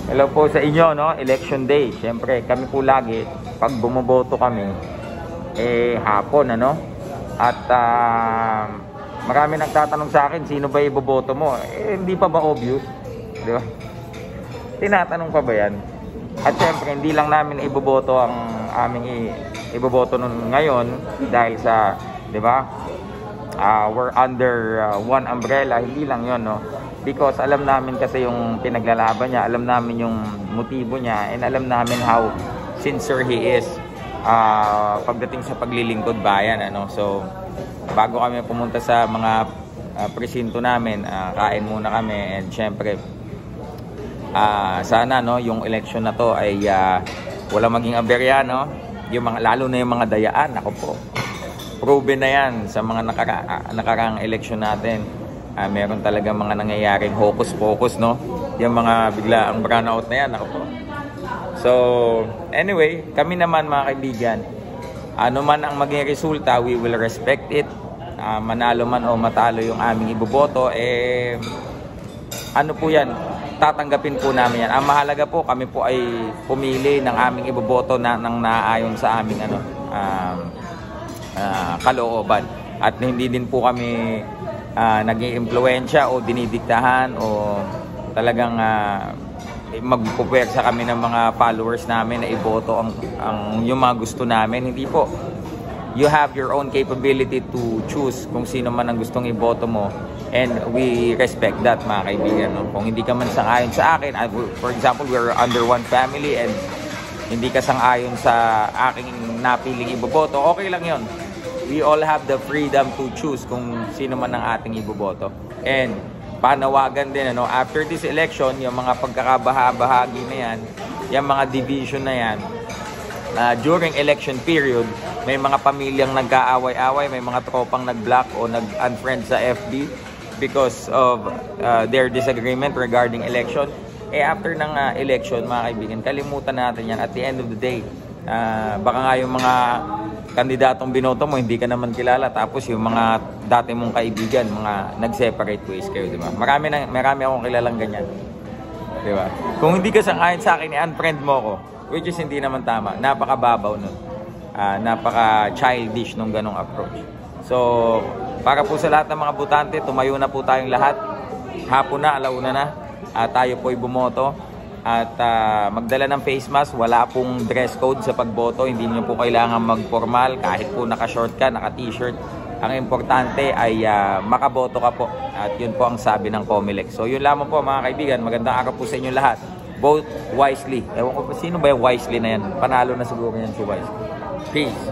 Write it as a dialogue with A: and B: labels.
A: Hello po sa inyo, no? Election day. Siyempre, kami po lagi, pag bumoboto kami, hapon, ano? At marami nagtatanong sa akin, sino ba iboboto mo? Hindi pa ba obvious? Di ba? Tinatanong pa ba yan? At siyempre, hindi lang namin iboboto ang aming iboboto nun ngayon dahil sa, di ba? We're under one umbrella. Hindi lang yon, no? Because alam namin kasi yung pinaglalaban niya, alam namin yung motibo niya, and alam namin how sincere he is pagdating sa paglilingkod bayan, ano. So bago kami pumunta sa mga presinto namin, kain muna kami, and syempre sana, no, yung election na to ay wala maging aberya, no, yung mga, lalo na yung mga dayaan. Ako po, proven na yan sa mga nakaraang election natin. Meron talaga mga nangyayaring hocus-pocus, no? Yung mga bigla ang brownout na yan, ako po. So, anyway, kami naman mga kaibigan, ano man ang maging resulta, we will respect it. Manalo man o matalo yung aming iboboto, ano po yan, tatanggapin po namin yan. Ang mahalaga po, kami po ay pumili ng aming iboboto na nang naayon sa aming kalooban. At hindi din po kami nag-i-impluwensya o dinidiktahan o talagang magpupersa kami ng mga followers namin na iboto ang yung mga gusto namin. Hindi po. You have your own capability to choose kung sino man ang gustong iboto mo, and we respect that, mga kaibigan, no? Kung hindi ka man sang-ayon sa akin, for example, we're under one family and hindi ka sang-ayon sa aking napiling iboboto, okay lang yon. We all have the freedom to choose kung sino man ang ating iboboto. And panawagan din, ano, after this election, yung mga pagkakabaha-bahagi na yan, yung mga division na yan, during election period, may mga pamilyang nagkaaway-away, may mga tropang nag-block o nag-unfriend sa FB because of their disagreement regarding election. After ng election, mga kaibigan, kalimutan natin yan. At the end of the day, baka nga yung mga kandidatong binoto mo, hindi ka naman kilala, tapos yung mga dati mong kaibigan, mga nag-separate ways kayo, di ba? Marami akong kilalang ganyan, di ba? Kung hindi ka sang-ayon sa akin, i-unfriend mo ko, which is hindi naman tama. Napakababaw nun. Napaka-childish nung ganong approach. So, para po sa lahat ng mga botante, tumayo na po tayong lahat. Hapon na, alauna na. Tayo po'y bumoto. At magdala ng face mask. Wala pong dress code sa pagboto. Hindi nyo po kailangan mag-formal. Kahit po naka-short ka, naka-t-shirt. Ang importante ay makaboto ka po. At yun po ang sabi ng COMELEC. So yun lamang po, mga kaibigan. Magandang araw po sa inyo lahat. Vote wisely. Ewan ko pa, sino ba yung wisely na yan? Panalo na siguro yan si Wisely. Peace.